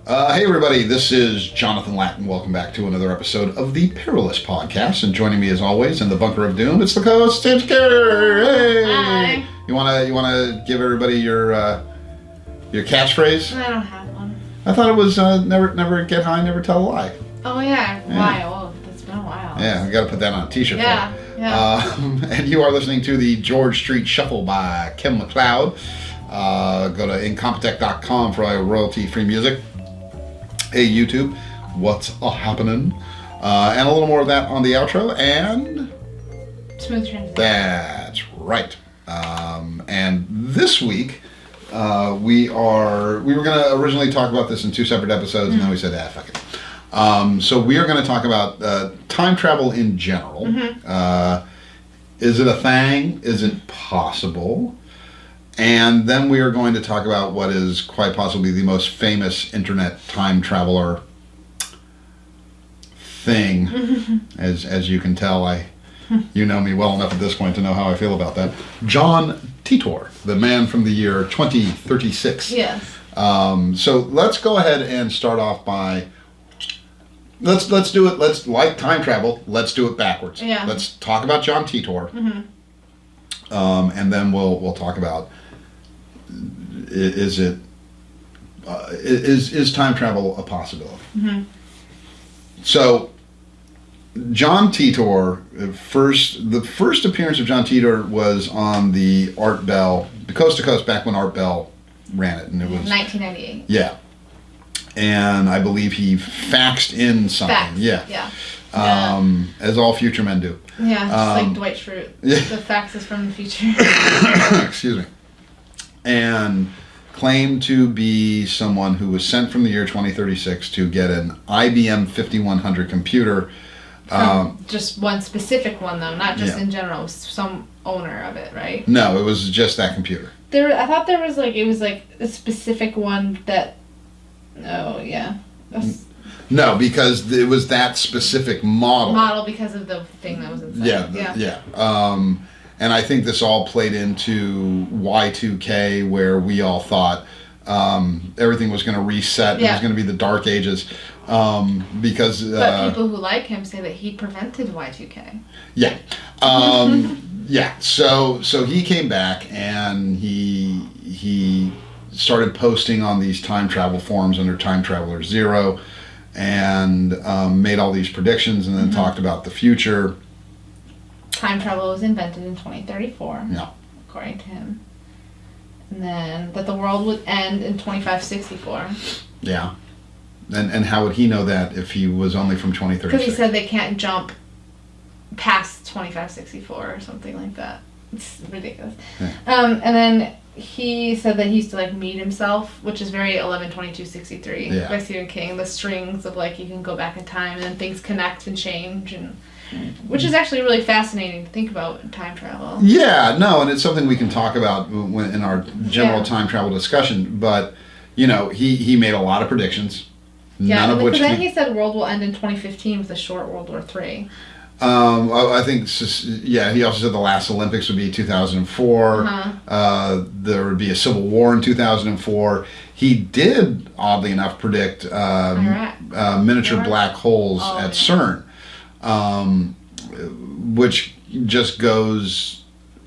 Hey everybody, this is Jonathan Latin. Welcome back to another episode of the Perilous Podcast. And joining me as always in the Bunker of Doom, it's the co-host, James Carey. Hey! Hi. You wanna give everybody your catchphrase? I don't have one. I thought it was never get high, never tell a lie. Oh yeah, why? Oh, it's been a while. Yeah, we gotta put that on a t-shirt. Yeah, yeah. And you are listening to the George Street Shuffle by Kim McLeod. Go to incompetech.com for all your royalty-free music. Hey YouTube, what's happening? And a little more of that on the outro, and Smooth transition. that's right. And this week, we were going to originally talk about this in two separate episodes, and then we said, fuck it. So we are going to talk about time travel in general. Is it a thing? Is it possible? And then we are going to talk about what is quite possibly the most famous internet time traveler thing. As you can tell, you know me well enough at this point to know how I feel about that. John Titor, the man from the year 2036. Yes. So let's go ahead and start off by let's do it. Let's, like time travel, let's do it backwards. Yeah. Let's talk about John Titor. And then we'll talk about is time travel a possibility? So John Titor, the first appearance of John Titor was on the Art Bell, Coast to Coast, back when Art Bell ran it, and it was 1998. Yeah, and I believe he faxed in something. Yeah. As all future men do. Yeah, just like Dwight Schrute. Yeah. The fax is from the future. Excuse me. And claimed to be someone who was sent from the year 2036 to get an IBM 5100 computer. Just one specific one, though, not just in general. It was some owner of it, right? No, it was just that computer. I thought it was like a specific one that. Oh yeah. No, because it was that specific model. Because of the thing that was inside. Yeah. And I think this all played into Y2K, where we all thought everything was going to reset. Yeah. It was going to be the Dark Ages. Because... but people who like him say that he prevented Y2K. Yeah. Yeah. So he came back and he started posting on these time travel forums under Time Traveler Zero, and made all these predictions, and then talked about the future. Time travel was invented in 2034, according to him. And then that the world would end in 2564. Yeah. And how would he know that if he was only from 2036? Because he said they can't jump past 2564 or something like that. It's ridiculous. Yeah. And then he said that he used to meet himself, which is very 11/22/63 by Stephen King. The strings of you can go back in time and then things connect and change, and which is actually really fascinating to think about in time travel. Yeah, no, and it's something we can talk about in our general time travel discussion. But he made a lot of predictions. Yeah, none of which. Then he said world will end in 2015 with a short World War III. I think, he also said the last Olympics would be 2004. There would be a civil war in 2004. He did, oddly enough, predict miniature black holes at CERN, which just goes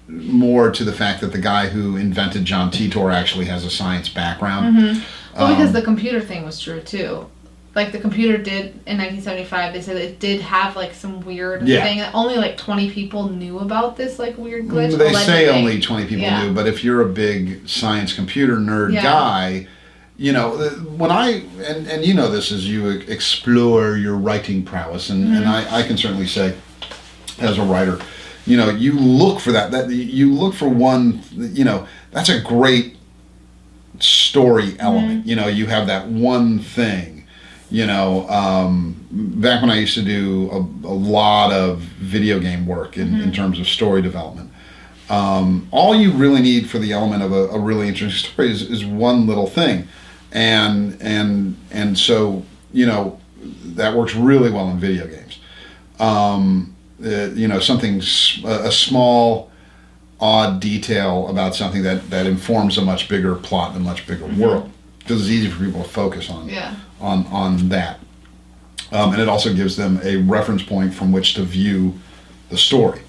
more to the fact that the guy who invented John Titor actually has a science background. Well, because the computer thing was true, too. The computer did, in 1975, they said it did have, some weird thing. That only, 20 people knew about this, weird glitch. They say only 20 people knew, but if you're a big science computer nerd guy, when and you know this as you explore your writing prowess, and I can certainly say, as a writer, you look for that you look for one, that's a great story element. You have that one thing. Back when I used to do a lot of video game work in terms of story development, all you really need for the element of a really interesting story is one little thing, and so that works really well in video games. A small odd detail about something that informs a much bigger plot and a much bigger world. because it's easy for people to focus on Yeah. on that. And it also gives them a reference point from which to view the story.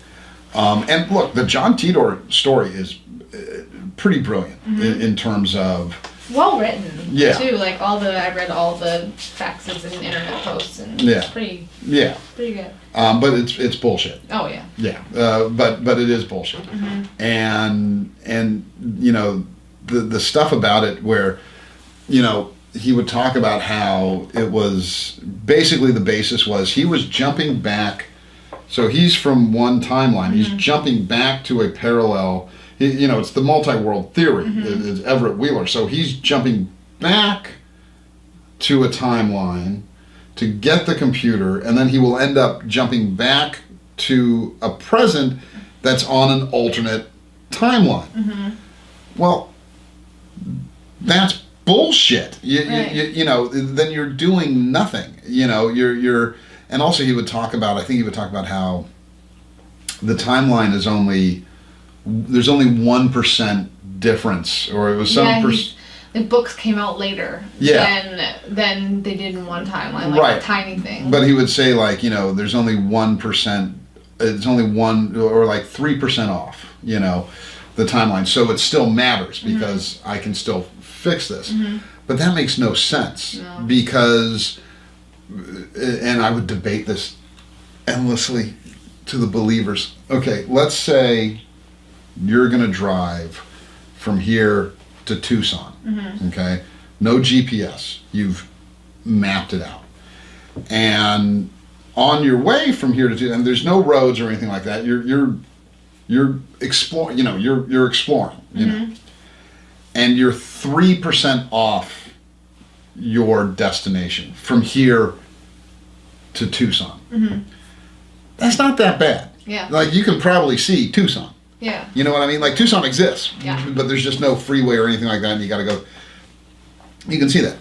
And look, the John Titor story is pretty brilliant in terms of well written. Yeah. Too, like I read all the faxes and internet posts, and Yeah. it's pretty good. But it's bullshit. Oh yeah. Yeah. But it is bullshit. And you know the stuff about it where, you know, he would talk about how it was basically the basis was he was jumping back. So he's from one timeline. He's jumping back to a parallel. You know, it's the multi-world theory. It's Everett Wheeler. So he's jumping back to a timeline to get the computer, and then he will end up jumping back to a present that's on an alternate timeline. Well, that's bullshit. You know, then you're doing nothing. You know, you're and also he would talk about, I think he would talk about how the timeline is there's only 1% difference, or it was some the books came out later than they did in one timeline, like a tiny thing. But he would say, like, you know, there's only 1%, it's only 1 or like 3% off, you know, the timeline. So it still matters because I can still fix this. But that makes no sense because, and I would debate this endlessly to the believers. Okay, let's say you're going to drive from here to Tucson, okay? No GPS. You've mapped it out. And on your way from here to Tucson, and there's no roads or anything like that. You're exploring, you know, you're exploring, you know. And you're 3% off your destination from here to Tucson. That's not that bad. Yeah. Like, you can probably see Tucson. Yeah. You know what I mean? Like, Tucson exists, but there's just no freeway or anything like that, and you got to go. You can see that.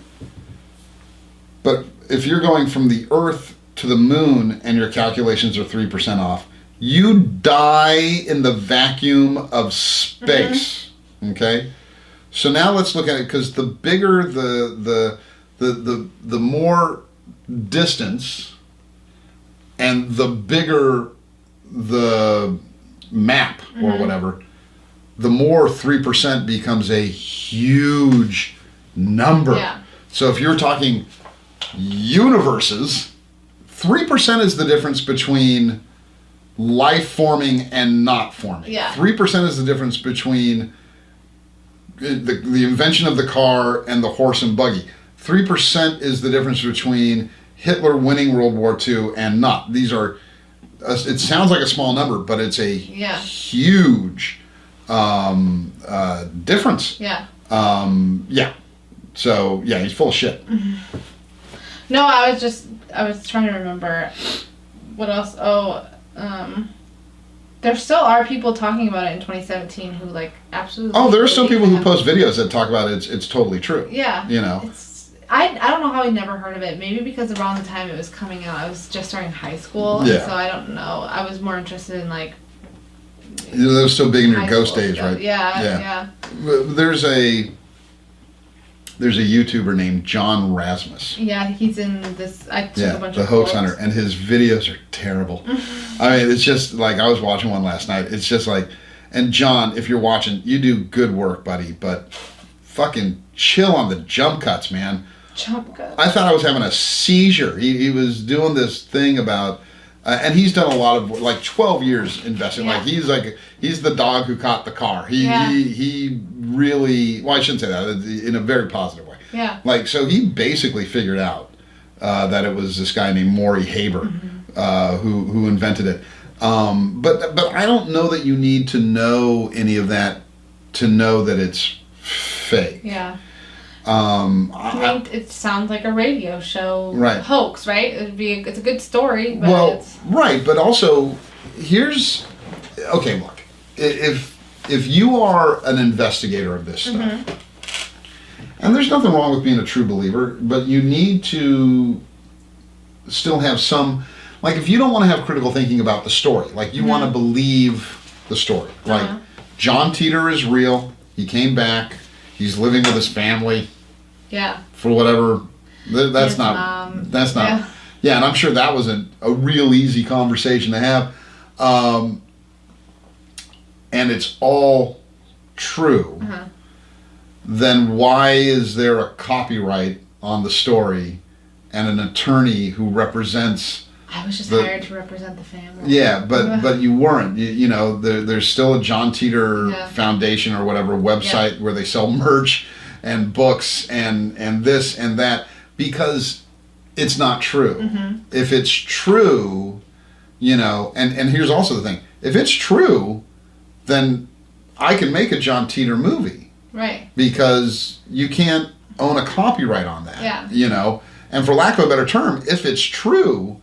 But if you're going from the Earth to the moon and your calculations are 3% off, you die in the vacuum of space. Okay? So now let's look at it, because the bigger the more distance and the bigger the map or whatever, the more 3% becomes a huge number. Yeah. So if you're talking universes, 3% is the difference between life forming and not forming. Yeah. 3% is the difference between the invention of the car and the horse and buggy. 3% is the difference between Hitler winning World War II and not. These are, it sounds like a small number, but it's a huge difference. Yeah. So, yeah, he's full of shit. No, I was trying to remember what else. There still are people talking about it in 2017 who, like, absolutely. Oh, there are still people who post videos that talk about it. It's totally true. Yeah. You know. I don't know how I never heard of it. Maybe because around the time it was coming out, I was just starting high school. Yeah. So I don't know. I was more interested in, like, You know, that was still big in your ghost days, stuff. right? Yeah. There's a YouTuber named John Rasmus. Yeah, he's in this. I took a bunch the of hoax quotes. hunter, and his videos are terrible. I mean, it's just like, I was watching one last night. It's just like, and John, if you're watching, you do good work, buddy, but fucking chill on the jump cuts, man. Jump cuts. I thought I was having a seizure. He was doing this thing about, and he's done a lot of, like, 12 years investing. Yeah. Like, he's the dog who caught the car. He really, well, I shouldn't say that, in a very positive way. Yeah. Like, so he basically figured out that it was this guy named Maury Haber who invented it. But I don't know that you need to know any of that to know that it's fake. Yeah. I mean, it sounds like a radio show hoax, right? It's a good story, but right, but also here's look, if you are an investigator of this stuff, and there's nothing wrong with being a true believer, but you need to still have some, like, if you don't want to have critical thinking about the story, like, you want to believe the story, like, John Titor is real, he came back, he's living with his family, Yeah. For whatever. That's not. Yeah. Yeah, and I'm sure that was a real easy conversation to have. And it's all true. Then why is there a copyright on the story and an attorney who represents? I was just hired to represent the family. Yeah, but you weren't. You know, there's still a John Titor Foundation or whatever website where they sell merch and books and this and that, because it's not true. If it's true, you know, and here's also the thing. If it's true, then I can make a John Titor movie. Right. Because you can't own a copyright on that. Yeah. You know, and for lack of a better term, if it's true,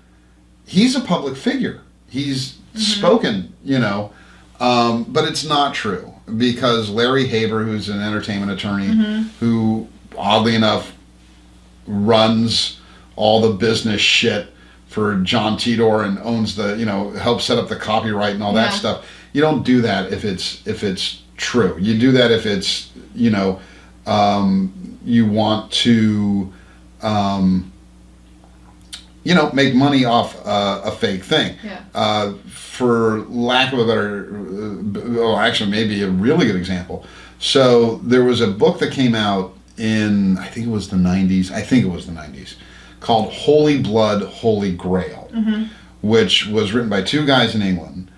he's a public figure. He's spoken, you know, but it's not true, because Larry Haber, who's an entertainment attorney, who oddly enough runs all the business shit for John Titor and owns the, you know, helps set up the copyright and all that stuff. You don't do that if it's true. You do that if it's, you know, you want to, you know, make money off a fake thing. Yeah. For lack of a better, well, actually maybe a really good example. So there was a book that came out in, I think it was the 90s, called Holy Blood, Holy Grail, which was written by two guys in England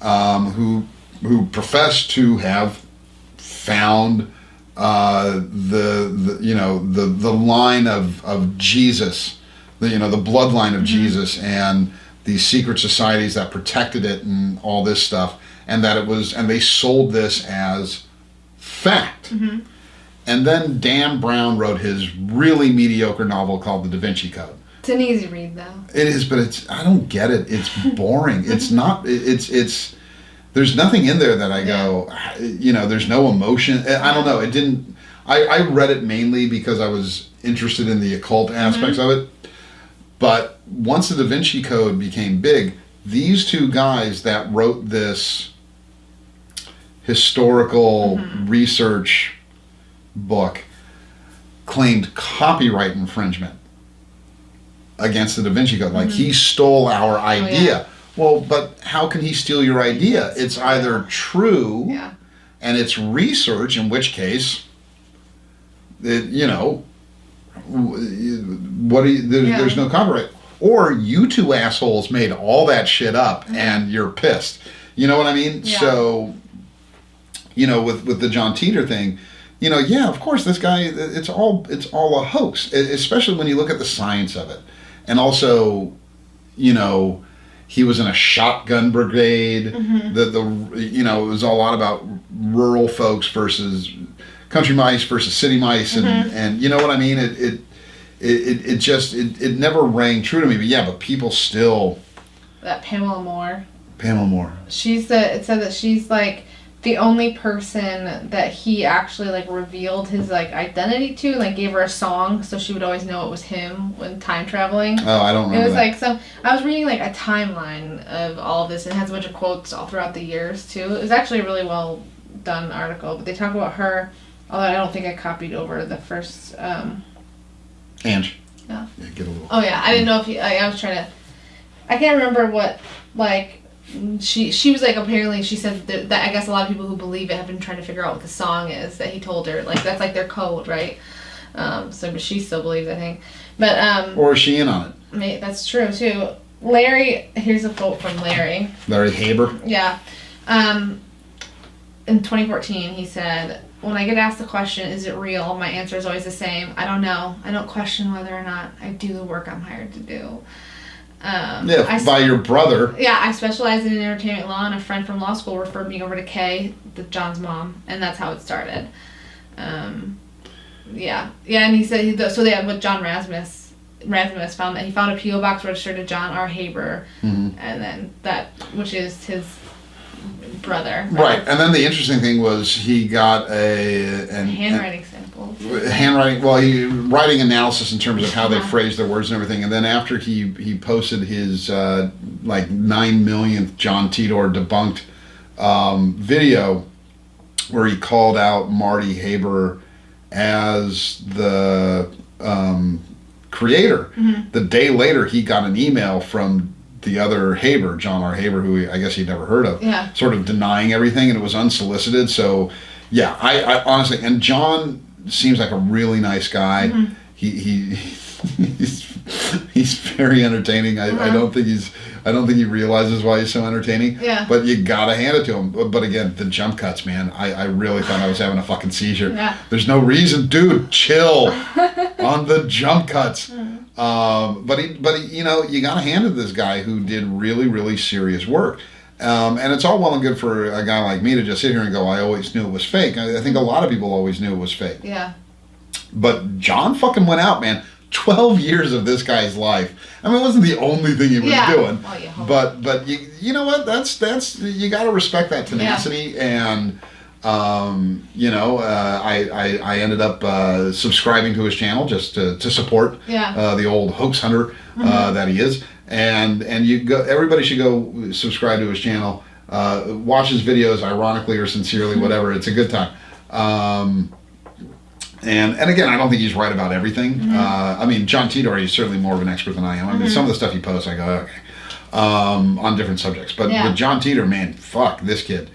who professed to have found the line of Jesus, the bloodline of Jesus, and these secret societies that protected it and all this stuff, and that it was, and they sold this as fact. And then Dan Brown wrote his really mediocre novel called The Da Vinci Code. It's an easy read, though. It is, but I don't get it. It's boring. It's not, there's nothing in there that I go, you know, there's no emotion. I don't know. It didn't, I read it mainly because I was interested in the occult aspects of it. But once the Da Vinci Code became big, these two guys that wrote this historical research book claimed copyright infringement against the Da Vinci Code. Like, he stole our idea. Well, but how can he steal your idea? It's either true and it's research, in which case, you know, there's no copyright. Or you two assholes made all that shit up and you're pissed. You know what I mean? Yeah. So, you know, with the John Titor thing, you know, of course, this guy, it's all a hoax, especially when you look at the science of it. And also, you know, he was in a shotgun brigade. You know, it was a lot about rural folks versus country mice versus city mice, and you know what I mean. It just never rang true to me. But people still. That Pamela Moore. It said that she's like the only person that he actually like revealed his like identity to, like gave her a song so she would always know it was him when time traveling. Oh, I don't remember. It was like I was reading like a timeline of all of this, and it has a bunch of quotes all throughout the years too. It was actually a really well done article, but they talk about her, although I don't think I copied over the first Ange. Yeah, get a little. Oh yeah, I didn't know if I was trying to, I can't remember what, like, she was like, apparently she said that I guess a lot of people who believe it have been trying to figure out what the song is that he told her, like that's like their code, right? But she still believes, I think. But or is she in on it? That's true too. Larry, here's a quote from Larry Haber. Yeah. In 2014 he said, "When I get asked the question, is it real? My answer is always the same. I don't know. I don't question whether or not I do the work I'm hired to do." By your brother. Yeah, I specialize in entertainment law, and a friend from law school referred me over to Kay, John's mom, and that's how it started. And he said with John Rasmus found that he found a P.O. box registered to John R. Haber, and then which is his brother. Right, and then the interesting thing was he got handwriting samples. Writing analysis in terms of how they phrase their words and everything, and then after he posted his 9 millionth John Titor debunked video where he called out Marty Haber as the creator. The day later, he got an email from the other Haber, John R. Haber, who I guess he'd never heard of, sort of denying everything, and it was unsolicited. So, yeah, I honestly, and John seems like a really nice guy. He's very entertaining. I don't think he realizes why he's so entertaining. Yeah. But you gotta hand it to him. But again, the jump cuts, man. I really thought I was having a fucking seizure. Yeah. There's no reason, dude. Chill on the jump cuts. But he, you know, you gotta hand it to this guy who did really, really serious work. And it's all well and good for a guy like me to just sit here and go, I always knew it was fake. I think a lot of people always knew it was fake. Yeah. But John fucking went out, man. 12 years of this guy's life. I mean, it wasn't the only thing he was doing. But you know what? That's you got to respect that tenacity. And you know, I ended up subscribing to his channel just to support the old hoax hunter that he is. And everybody should go subscribe to his channel. Watch his videos, ironically or sincerely, whatever. It's a good time. And again, I don't think he's right about everything. I mean, John Titor, he's certainly more of an expert than I am. I mean, some of the stuff he posts, I go, okay, on different subjects. But with John Titor, man, fuck, this kid,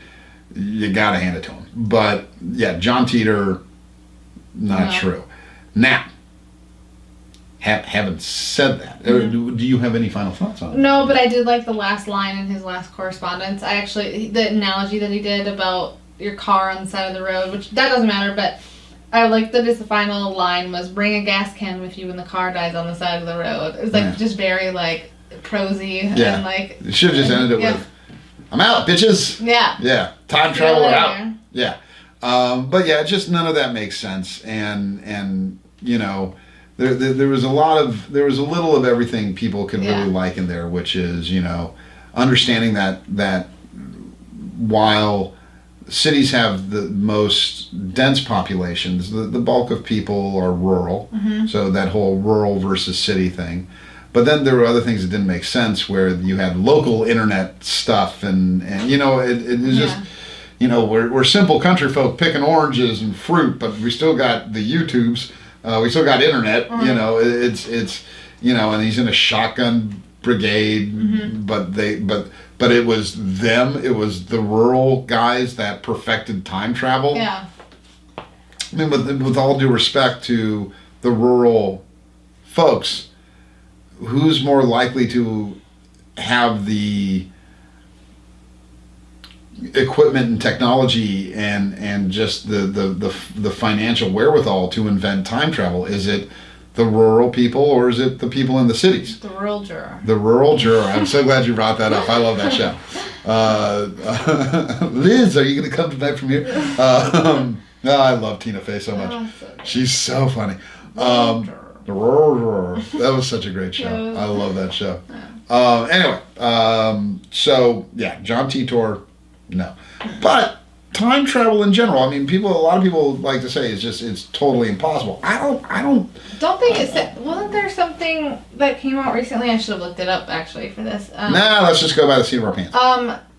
you gotta hand it to him. But yeah, John Titor, not true. Now, having said that, do you have any final thoughts on it? No, but I did like the last line in his last correspondence. I actually, the analogy that he did about your car on the side of the road, which that doesn't matter, but I like that his final line was, bring a gas can with you when the car dies on the side of the road. It was like just very like prosy and like. You should have just ended it with, I'm out, bitches. Yeah. Yeah. Time travel, we're out. Yeah. But yeah, just none of that makes sense. And you know, there was a little of everything people can really like in there, which is, you know, understanding that while cities have the most dense populations, the bulk of people are rural. So that whole rural versus city thing. But then there were other things that didn't make sense, where you had local internet stuff, and you know, it was just, you know, we're simple country folk picking oranges and fruit, but we still got the YouTubes, we still got internet. You know, it's you know, and he's in a shotgun brigade, but it was it was the rural guys that perfected time travel. Yeah. I mean, with all due respect to the rural folks, who's more likely to have the equipment and technology and just the financial wherewithal to invent time travel? Is it the rural people, or is it the people in the cities? The rural juror. The rural juror. I'm so glad you brought that up. I love that show. Liz, are you going to come tonight from here? I love Tina Fey so much. She's so funny. That was such a great show. I love that show. Anyway, so yeah, John Titor, no. But time travel in general, I mean, a lot of people like to say it's totally impossible. I don't think it's, wasn't there something that came out recently? I should have looked it up actually for this. Nah, let's just go by the seat of our pants.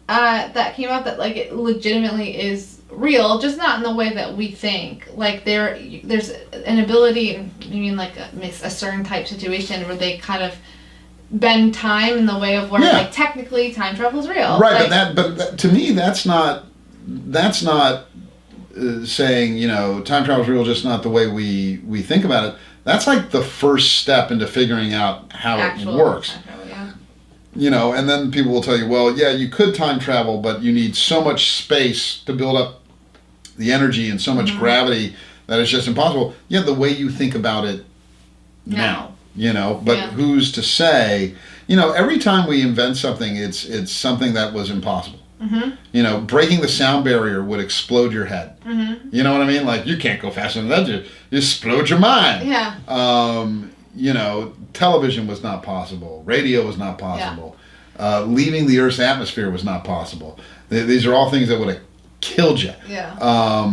That came out that like it legitimately is real, just not in the way that we think. Like there's an ability, you mean like a certain type situation where they kind of bend time in the way of where like technically time travel is real. Right, like, but to me that's not saying, you know, time travel is real, just not the way we think about it. That's like the first step into figuring out how it works. Time travel, you know, and then people will tell you, well, yeah, you could time travel, but you need so much space to build up the energy and so much gravity that it's just impossible. Yeah, the way you think about it now, you know, but who's to say, you know, every time we invent something, it's something that was impossible. You know, breaking the sound barrier would explode your head. You know what I mean? Like, you can't go faster than that. You explode your mind. Yeah. You know, television was not possible. Radio was not possible. Leaving the Earth's atmosphere was not possible. These are all things that would have killed you. Yeah.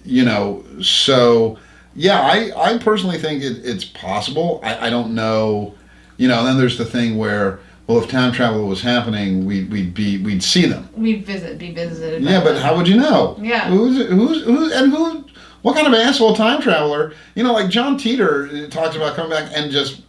You know, so yeah, I personally think it's possible. I don't know. You know, and then there's the thing where, well, if time travel was happening, we'd see them. We'd be visited. Yeah, but how would you know? Yeah. Who's What kind of asshole time traveler? You know, like John Titor talks about coming back and just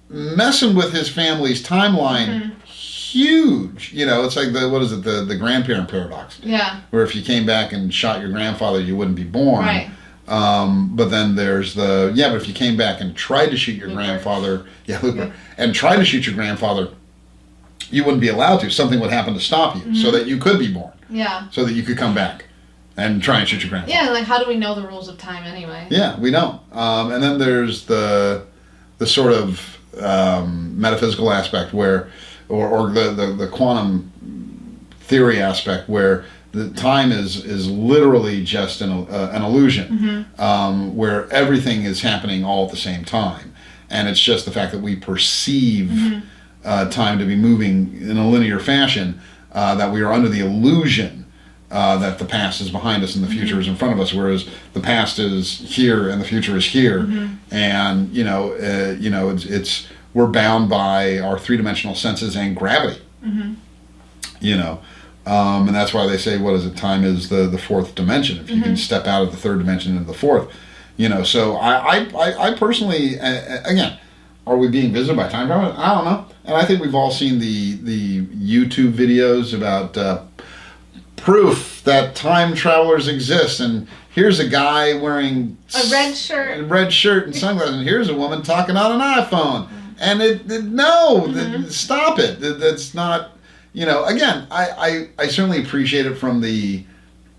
messing with his family's timeline. Huge. You know, it's like the grandparent paradox. Yeah. Where if you came back and shot your grandfather, you wouldn't be born. Right. But then there's but if you came back and tried to shoot your grandfather, and tried to shoot your grandfather, you wouldn't be allowed to. Something would happen to stop you, so that you could be born. Yeah. So that you could come back and try and shoot your grandfather. Yeah, like how do we know the rules of time anyway? Yeah, we don't. And then there's the sort of metaphysical aspect where, or the quantum theory aspect where the time is literally just an illusion, where everything is happening all at the same time, and it's just the fact that we perceive time to be moving in a linear fashion, that we are under the illusion that the past is behind us and the future is in front of us, whereas the past is here and the future is here, and it's we're bound by our three-dimensional senses and gravity. And that's why they say, what is it? Time is the fourth dimension. If you can step out of the third dimension into the fourth, So I personally, again, are we being visited by time travel? I don't know. And I think we've all seen the YouTube videos about proof that time travelers exist. And here's a guy wearing a red shirt and sunglasses, and here's a woman talking on an iPhone. And stop it. That's not. Again, I certainly appreciate it from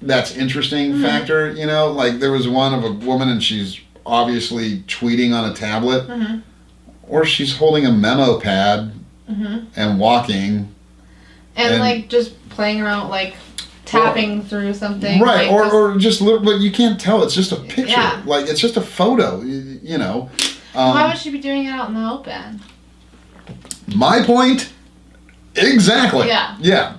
that's interesting factor, like there was one of a woman and she's obviously tweeting on a tablet, or she's holding a memo pad and walking. And like just playing around, like tapping through something. Right, like or just look, but you can't tell, it's just a picture. Yeah. Like, it's just a photo, Why would she be doing it out in the open? My point... Exactly. Yeah. Yeah.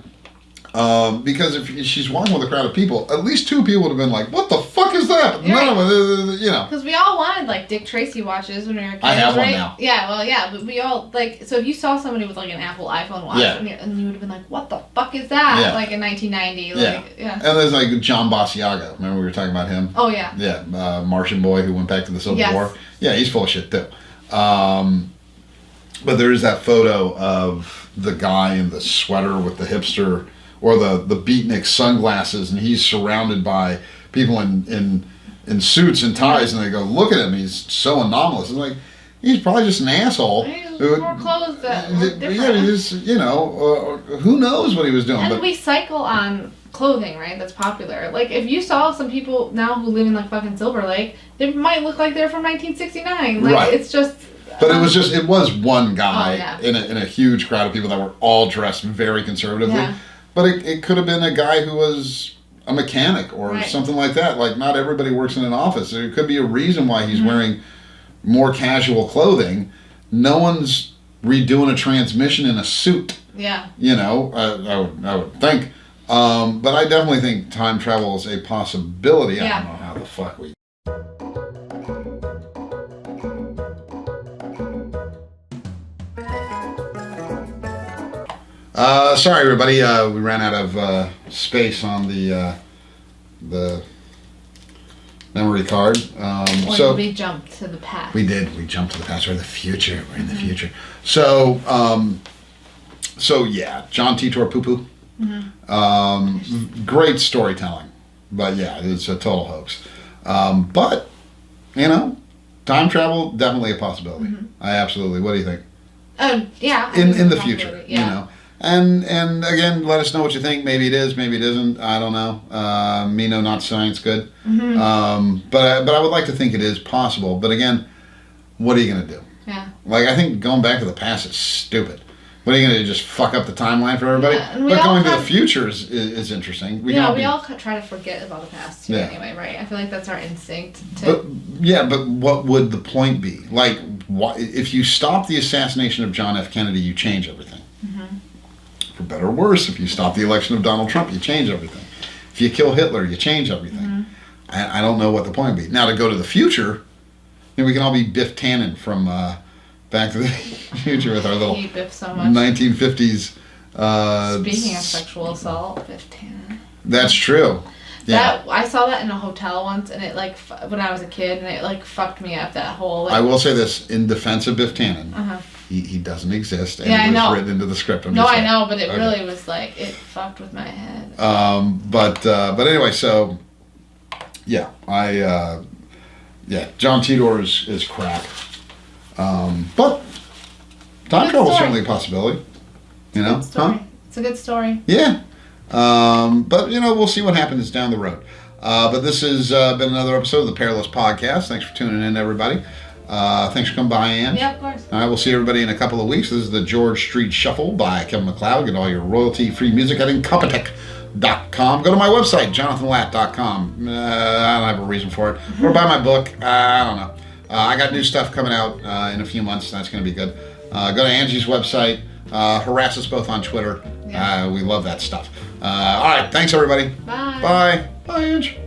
Because if she's walking with a crowd of people, at least two people would have been like, "What the fuck is that?" Yeah. None of it, Because we all wanted like Dick Tracy watches when we were kids. I have right? one now. Yeah, well, yeah, but we all like. So if you saw somebody with like an Apple iPhone watch, and you would have been like, "What the fuck is that?" Yeah. Like in 1990. Yeah. And there's like John Basiago. Remember we were talking about him? Oh yeah. Yeah, Martian boy who went back to the Civil War. Yeah, he's full of shit too. But there is that photo of the guy in the sweater with the hipster or the beatnik sunglasses, and he's surrounded by people in suits and ties, and they go, "Look at him, he's so anomalous." It's like, he's probably just an asshole. He's more clothes that look different. Yeah, he's, who knows what he was doing. And we cycle on clothing, right? That's popular. Like, if you saw some people now who live in like fucking Silver Lake, they might look like they're from 1969. Like, right. It's just... But it was one guy in a huge crowd of people that were all dressed very conservatively. Yeah. But it could have been a guy who was a mechanic or something like that. Like, not everybody works in an office. There could be a reason why he's wearing more casual clothing. No one's redoing a transmission in a suit. Yeah. I would think. But I definitely think time travel is a possibility. Yeah. I don't know how the fuck we... Sorry, everybody. We ran out of space on the memory card. So we jumped to the past. We did. We jumped to the past. We're in the future. We're in the future. So, yeah, John Titor Poo Poo. Great storytelling, but yeah, it's a total hoax. But time travel definitely a possibility. I absolutely. What do you think? Yeah. In the future, And again, let us know what you think. Maybe it is, maybe it isn't. I don't know. Me no, not science good. But I would like to think it is possible. But again, what are you going to do? Yeah. Like, I think going back to the past is stupid. What are you going to do? Just fuck up the timeline for everybody? Yeah, but going to the future is interesting. We all try to forget about the past too. Anyway, right? I feel like that's our instinct. But what would the point be? Like, if you stop the assassination of John F. Kennedy, you change everything. For better or worse, if you stop the election of Donald Trump, you change everything. If you kill Hitler, you change everything. I don't know what the point would be. Now, to go to the future, we can all be Biff Tannen from Back to the Future with our little 1950s... Speaking of sexual assault, Biff Tannen. That's true. Yeah. I saw that in a hotel once, and it like when I was a kid, and it like fucked me up. That whole. Like, I will say this in defense of Biff Tannen. Uh-huh. He doesn't exist, and yeah, it was written into the script. I know, but it really was like it fucked with my head. But anyway, so yeah, John Titor is crap. But time travel is certainly a possibility. You know, It's a good story. Yeah. But we'll see what happens down the road. But this has been another episode of the Perilous Podcast. Thanks for tuning in, everybody. Thanks for coming by, Ange. Yeah, of course. All right, we'll see everybody in a couple of weeks. This is the George Street Shuffle by Kevin MacLeod. Get all your royalty-free music at Incompetech.com. Go to my website, jonathanlatt.com. I don't have a reason for it. Or buy my book. I don't know. I got new stuff coming out in a few months. That's going to be good. Go to Angie's website. Harass us both on Twitter. Yeah. We love that stuff. All right, thanks, everybody. Bye. Bye. Bye, Ange.